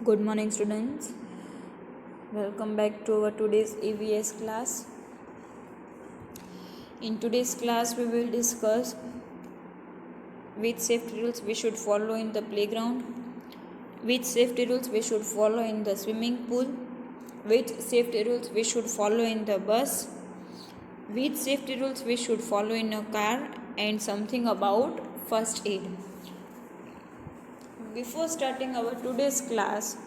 Good morning, students. Welcome back to our today's EVS class. In today's class, we will discuss which safety rules we should follow in the playground, which safety rules we should follow in the swimming pool, which safety rules we should follow in the bus, which safety rules we should follow in a car, and something about first aid. Before starting our today's class,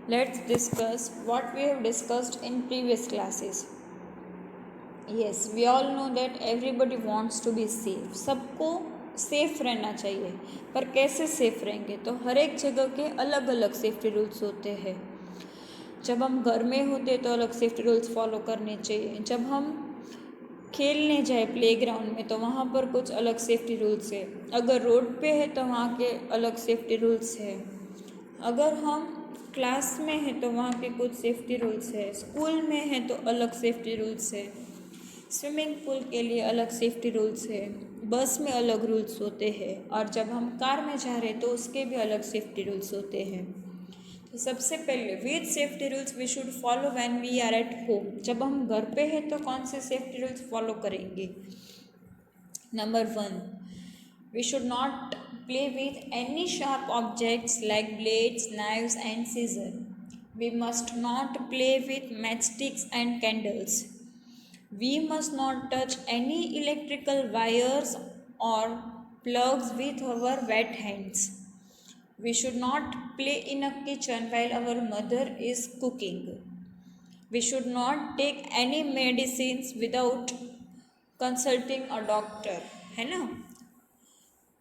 let's discuss what we have discussed in previous classes. Yes, we all know that everybody wants to be safe. सबको safe रहना चाहिए, पर कैसे safe रहेंगे? तो हर एक जगह के अलग अलग सेफ्टी रूल्स होते हैं. जब हम घर में होते तो अलग सेफ्टी रूल्स फॉलो करने चाहिए. जब हम खेलने जाए प्लेग्राउंड में तो वहाँ पर कुछ अलग सेफ्टी रूल्स है. अगर रोड पे है तो वहाँ के अलग सेफ्टी रूल्स है. अगर हम क्लास में है तो वहाँ के कुछ सेफ्टी रूल्स है. स्कूल में है तो अलग सेफ्टी रूल्स है. स्विमिंग पूल के लिए अलग सेफ्टी रूल्स है. बस में अलग रूल्स होते हैं. और जब हम कार में जा रहे तो उसके भी अलग सेफ्टी रूल्स होते हैं. तो सबसे पहले which safety rules we should follow when we are at home. जब हम घर पे हैं तो कौन से सेफ्टी रूल्स फॉलो करेंगे? Number 1, we should not play with any sharp objects like blades, knives and scissors. We must not play with matchsticks and candles. We must not touch any electrical wires or plugs with our wet hands. We should not play in a kitchen while our mother is cooking. We should not take any medicines without consulting a doctor. है ना?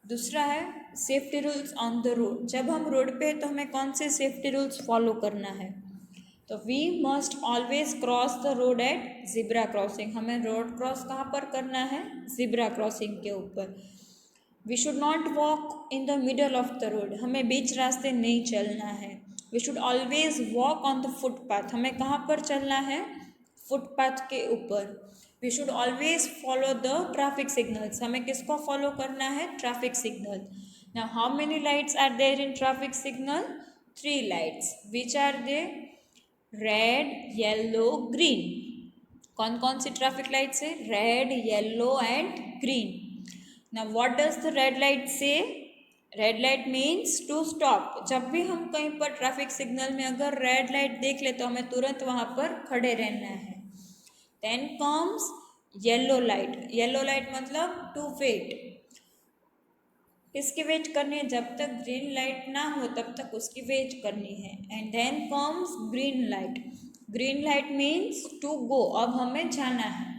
दूसरा है safety rules on the road. जब हम road पे तो हमें कौन से सेफ्टी रूल्स फॉलो करना है? तो we must always cross the road at zebra crossing. हमें रोड क्रॉस कहाँ पर करना है? ज़िब्रा क्रॉसिंग के ऊपर. We should not walk in the middle of the road. हमें बीच रास्ते नहीं चलना है. We should always walk on the footpath. हमें कहाँ पर चलना है? फुटपाथ के ऊपर. We should always follow the traffic signals. हमें किसको फॉलो करना है? Traffic signal. Now how many lights are there in traffic signal? 3 lights. Which are they? Red, yellow, green. कौन कौन सी ट्रैफिक लाइट्स है? Red, yellow and green. Now what does the red light say? Red light means to stop. जब भी हम कहीं पर traffic signal में अगर रेड लाइट देख ले तो हमें तुरंत वहाँ पर खड़े रहना है. Then comes yellow light. Yellow light मतलब टू वेट. किसकी वेट करनी है? जब तक ग्रीन लाइट ना हो तब तक उसकी वेट करनी है. And then comes green light. Green light means to go. अब हमें जाना है.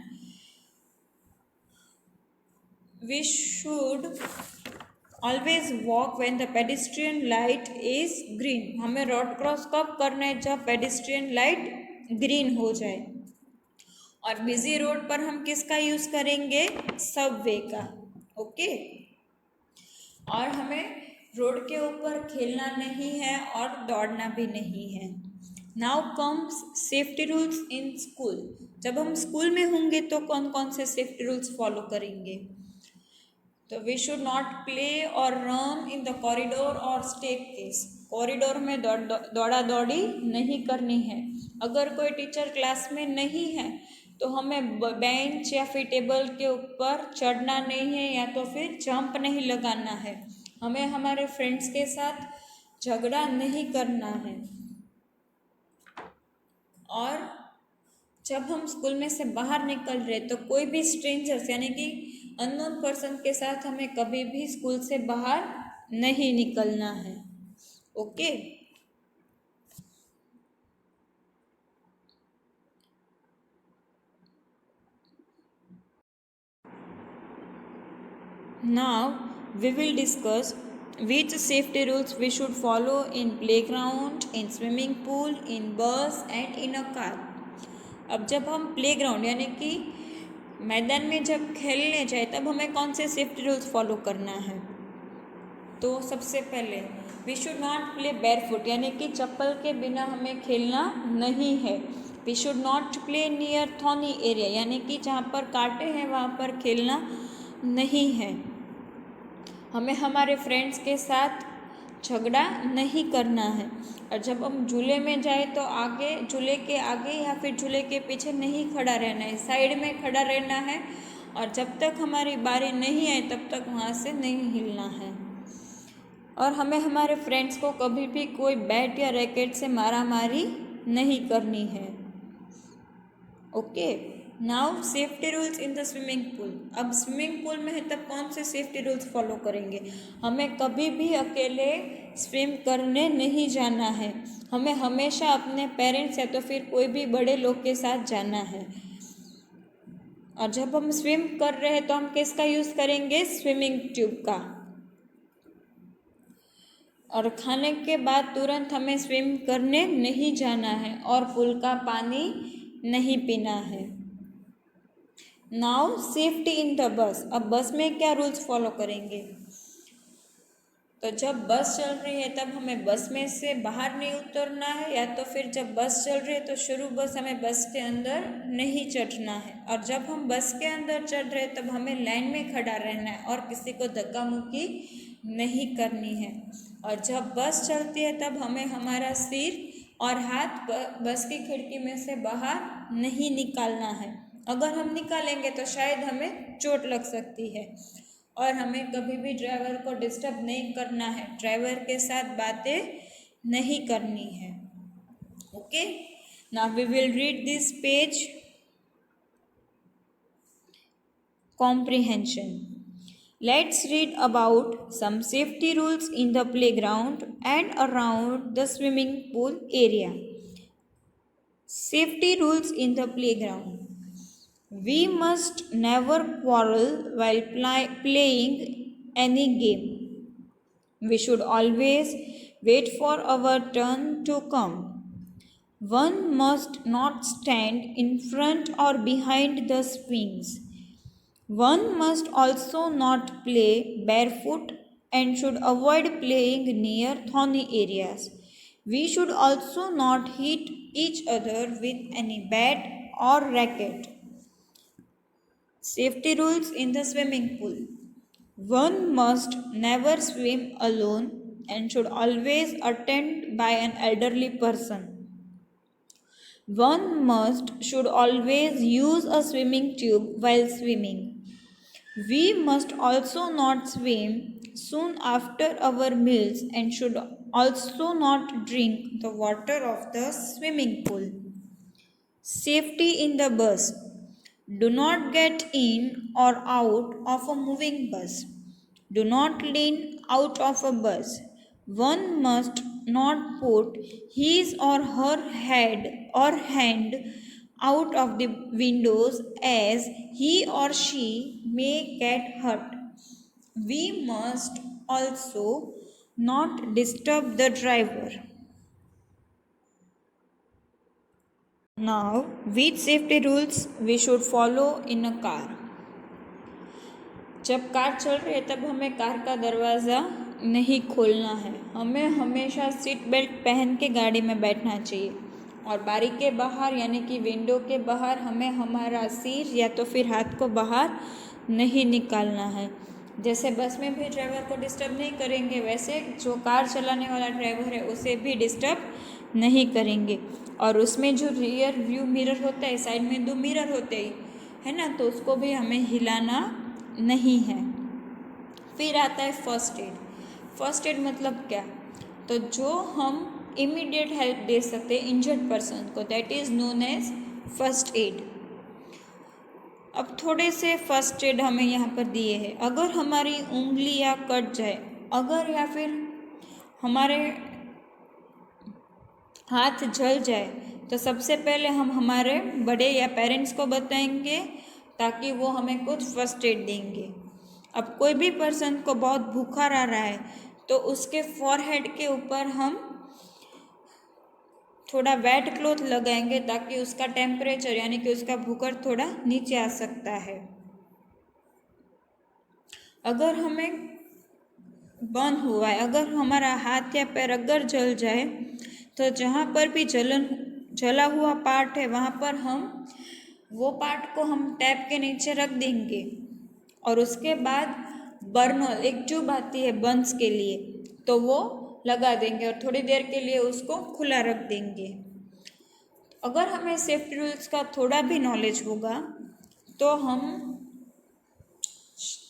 We should always walk when the pedestrian light is green. हमें रोड क्रॉस कब करना है? जब पेडेस्ट्रियन लाइट ग्रीन हो जाए. और बिजी रोड पर हम किसका यूज़ करेंगे? सबवे का. ओके. और हमें रोड के ऊपर खेलना नहीं है और दौड़ना भी नहीं है. Now comes safety rules in school. जब हम स्कूल में होंगे तो कौन कौन से सेफ्टी रूल्स फॉलो करेंगे? तो वी शुड नॉट प्ले और रन इन द कॉरिडोर और स्टेयरकेस. कॉरिडोर में दौड़ा दौड़ी नहीं करनी है. अगर कोई टीचर क्लास में नहीं है तो हमें बेंच या फिर टेबल के ऊपर चढ़ना नहीं है या तो फिर जंप नहीं लगाना है. हमें हमारे फ्रेंड्स के साथ झगड़ा नहीं करना है. और जब हम स्कूल में से बाहर निकल रहे तो कोई भी स्ट्रेंजर्स यानी कि अननोन पर्सन के साथ हमें कभी भी स्कूल से बाहर नहीं निकलना है. Okay. Now we will discuss which safety rules we should follow in playground, in swimming pool, in bus and in a car. अब जब हम प्लेग्राउंड यानी कि मैदान में जब खेलने जाए तब हमें कौन से सेफ्टी रूल्स फॉलो करना है? तो सबसे पहले we should not play barefoot यानी कि चप्पल के बिना हमें खेलना नहीं है. We should not play near thorny area यानी कि जहाँ पर कांटे हैं वहाँ पर खेलना नहीं है. हमें हमारे फ्रेंड्स के साथ झगड़ा नहीं करना है। और जब हम झूले में जाए तो आगे, झूले के आगे या फिर झूले के पीछे नहीं खड़ा रहना है, साइड में खड़ा रहना है। और जब तक हमारी बारी नहीं आए तब तक वहाँ से नहीं हिलना है। और हमें हमारे फ्रेंड्स को कभी भी कोई बैट या रैकेट से मारामारी नहीं करनी है। Okay, now safety rules in the swimming pool. अब स्विमिंग पूल में है तब कौन से सेफ्टी रूल्स फॉलो करेंगे? हमें कभी भी अकेले स्विम करने नहीं जाना है, हमें हमेशा अपने पेरेंट्स या तो फिर कोई भी बड़े लोग के साथ जाना है। और जब हम स्विम कर रहे हैं तो हम किसका यूज़ करेंगे? स्विमिंग ट्यूब का। और खाने के बाद तुरंत हमें स्विम करने नहीं जाना है और पूल का पानी नहीं पीना है। Now safety in the bus. अब बस में क्या रूल्स फॉलो करेंगे? तो जब बस चल रही है तब हमें बस में से बाहर नहीं उतरना है, या तो फिर जब बस चल रही है तो शुरू बस हमें बस के अंदर नहीं चढ़ना है। और जब हम बस के अंदर चढ़ रहे हैं तब हमें लाइन में खड़ा रहना है और किसी को धक्का मुक्की नहीं करनी है। और जब बस चलती है तब हमें हमारा सिर और हाथ बस की खिड़की में से बाहर नहीं निकालना है। अगर हम निकालेंगे तो शायद हमें चोट लग सकती है। और हमें कभी भी ड्राइवर को डिस्टर्ब नहीं करना है, ड्राइवर के साथ बातें नहीं करनी है। Okay, now we will read this page comprehension. Let's read about some safety rules in the playground and around the swimming pool area. Safety rules in the playground. We must never quarrel while playing any game. We should always wait for our turn to come. One must not stand in front or behind the swings. One must also not play barefoot and should avoid playing near thorny areas. We should also not hit each other with any bat or racket. Safety rules in the swimming pool. One must never swim alone and should always attend by an elderly person. One should always use a swimming tube while swimming. We must also not swim soon after our meals and should also not drink the water of the swimming pool. Safety in the bus. Do not get in or out of a moving bus. Do not lean out of a bus. One must not put his or her head or hand out of the windows as he or she may get hurt. We must also not disturb the driver. Now, which safety rules we should follow in a car? जब car चल रही है तब हमें car का दरवाज़ा नहीं खोलना है, हमें हमेशा सीट बेल्ट पहन के गाड़ी में बैठना चाहिए। और बारी के बाहर यानी कि विंडो के बाहर हमें हमारा सिर या तो फिर हाथ को बाहर नहीं निकालना है। जैसे बस में भी ड्राइवर को डिस्टर्ब नहीं करेंगे, वैसे जो कार चलाने वाला ड्राइवर है उसे भी डिस्टर्ब नहीं करेंगे। और उसमें जो रियर व्यू मिरर होता है, साइड में 2 मिरर होते हैं ना, तो उसको भी हमें हिलाना नहीं है। फिर आता है फर्स्ट एड। फर्स्ट एड मतलब क्या? तो जो हम इमीडिएट हेल्प दे सकते हैं इंजर्ड पर्सन को, that is known as first aid. अब थोड़े से फर्स्ट एड हमें यहाँ पर दिए हैं। अगर हमारी उंगलियाँ कट जाए, अगर या फिर हमारे हाथ जल जाए, तो सबसे पहले हम हमारे बड़े या पेरेंट्स को बताएंगे ताकि वो हमें कुछ फर्स्ट एड देंगे। अब कोई भी पर्सन को बहुत बुखार आ रहा है तो उसके फॉरहेड के ऊपर हम थोड़ा वेट क्लॉथ लगाएंगे ताकि उसका टेम्परेचर यानी कि उसका बुखार थोड़ा नीचे आ सकता है। अगर हमें बर्न हुआ है, अगर हमारा हाथ या पैर अगर जल जाए तो जहाँ पर भी जला हुआ पार्ट है वहाँ पर हम वो पार्ट को हम टैप के नीचे रख देंगे। और उसके बाद बर्नॉल एक ट्यूब आती है बर्न्स के लिए, तो वो लगा देंगे और थोड़ी देर के लिए उसको खुला रख देंगे। अगर हमें सेफ्टी रूल्स का थोड़ा भी नॉलेज होगा तो हम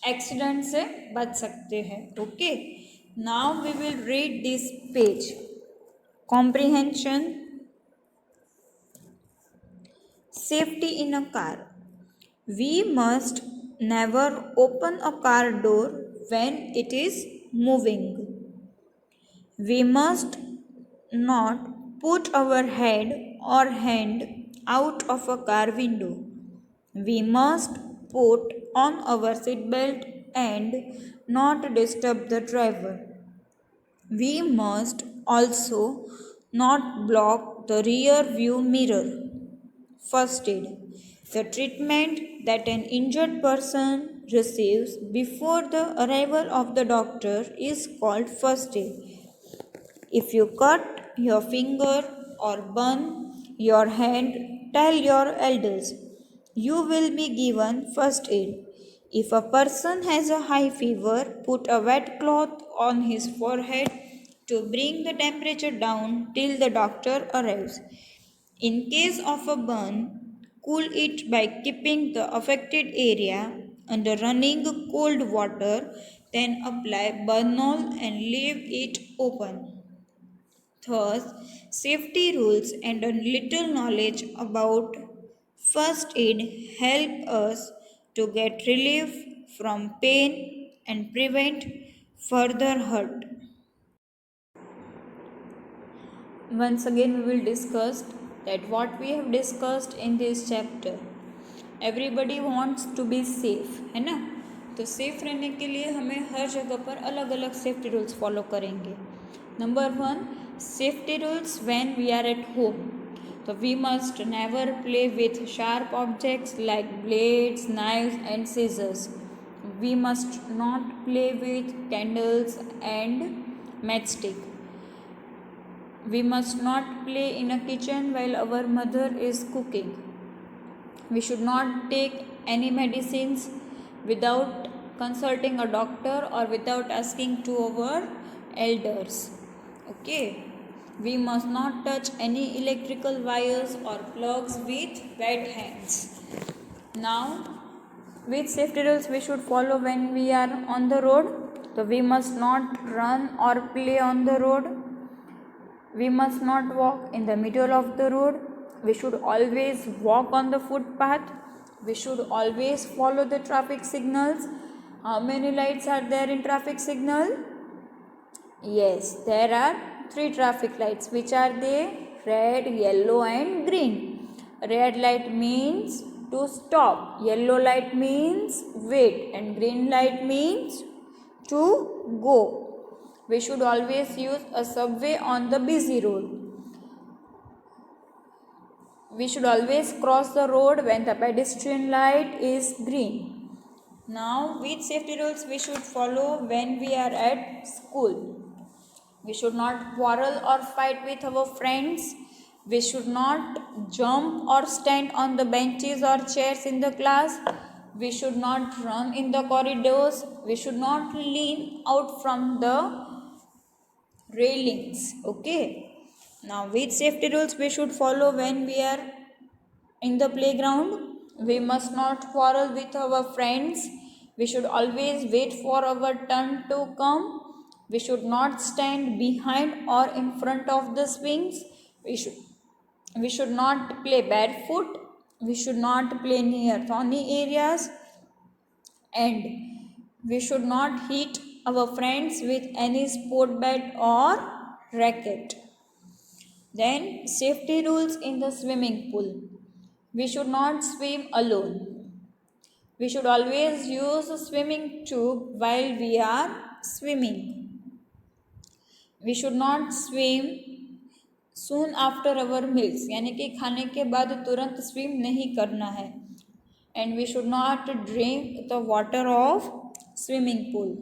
एक्सीडेंट से बच सकते हैं। Okay, now we will read this page. Comprehension, safety in a car. We must never open a car door when it is moving. We must not put our head or hand out of a car window. We must put on our seatbelt and not disturb the driver. We must also not block the rear view mirror. First aid. The treatment that an injured person receives before the arrival of the doctor is called first aid. If you cut your finger or burn your hand, tell your elders. You will be given first aid. If a person has a high fever, put a wet cloth on his forehead to bring the temperature down till the doctor arrives. In case of a burn, cool it by keeping the affected area under running cold water, then apply Burnol and leave it open. Thus, safety rules and a little knowledge about first aid help us to get relief from pain and prevent further hurt. Once again we will discuss that what we have discussed in this chapter. Everybody wants to be safe, है ना। तो safe रहने के लिए हमें हर जगह पर अलग अलग सेफ्टी रूल्स फॉलो करेंगे। Number 1, safety rules when we are at home. तो we must never play with sharp objects like blades, knives and scissors. We must not play with candles and matchstick. We must not play in a kitchen while our mother is cooking. We should not take any medicines without consulting a doctor or without asking to our elders. Okay. We must not touch any electrical wires or plugs with wet hands. Now, which safety rules we should follow when we are on the road? So we must not run or play on the road. We must not walk in the middle of the road. We should always walk on the footpath. We should always follow the traffic signals. How many lights are there in traffic signal? Yes, there are 3 traffic lights. Which are they? Red, yellow and green. Red light means to stop. Yellow light means wait. And green light means to go. We should always use a subway on the busy road. We should always cross the road when the pedestrian light is green. Now, which safety rules we should follow when we are at school? We should not quarrel or fight with our friends. We should not jump or stand on the benches or chairs in the class. We should not run in the corridors. We should not lean out from the railings. Okay. Now, which safety rules we should follow when we are in the playground? We must not quarrel with our friends. We should always wait for our turn to come. We should not stand behind or in front of the swings. We should not play barefoot. We should not play near thorny areas. And we should not hit our friends with any sport bat or racket. Then, safety rules in the swimming pool. We should not swim alone. We should always use a swimming tube while we are swimming. We should not swim soon after our meals, यानी कि खाने के बाद तुरंत swim नहीं करना है. And we should not drink the water of swimming pool.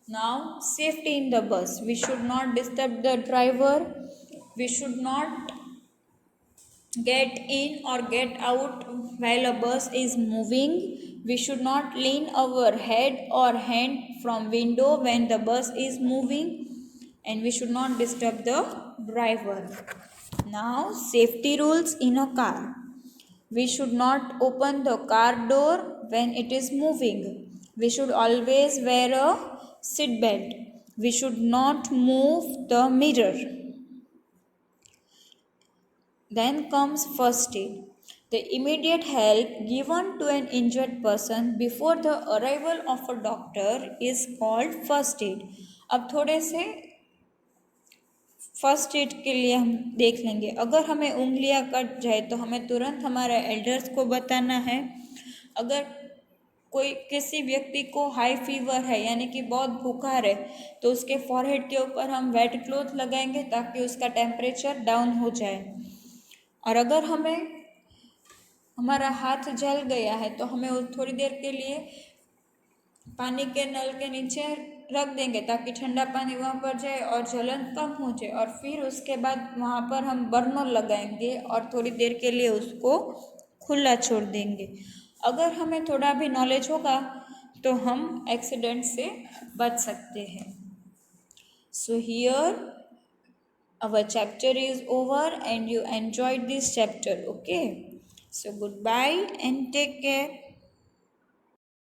Now, safety in the bus. We should not disturb the driver. We should not get in or get out while a bus is moving. We should not lean our head or hand from window when the bus is moving. and we should not disturb the driver. Now, safety rules in a car. We should not open the car door when it is moving. We should always wear a seat belt. We should not move the mirror. Then comes first aid. The immediate help given to an injured person before the arrival of a doctor is called first aid. अब थोड़े से first aid के लिए हम देख लेंगे. अगर हमें उंगलियां कट जाए तो हमें तुरंत हमारे एल्डर्स को बताना है. अगर कोई किसी व्यक्ति को हाई फीवर है यानी कि बहुत बुखार है तो उसके फॉरहेड के ऊपर हम वेट क्लॉथ लगाएंगे ताकि उसका टेम्परेचर डाउन हो जाए. और अगर हमारा हाथ जल गया है तो हमें थोड़ी देर के लिए पानी के नल के नीचे रख देंगे ताकि ठंडा पानी वहाँ पर जाए और जलन कम हो जाए. और फिर उसके बाद वहाँ पर हम बर्नर लगाएंगे और थोड़ी देर के लिए उसको खुला छोड़ देंगे. अगर हमें थोड़ा भी नॉलेज होगा तो हम एक्सीडेंट से बच सकते हैं. So here our chapter is over and you enjoyed this chapter. Okay, so goodbye and take care.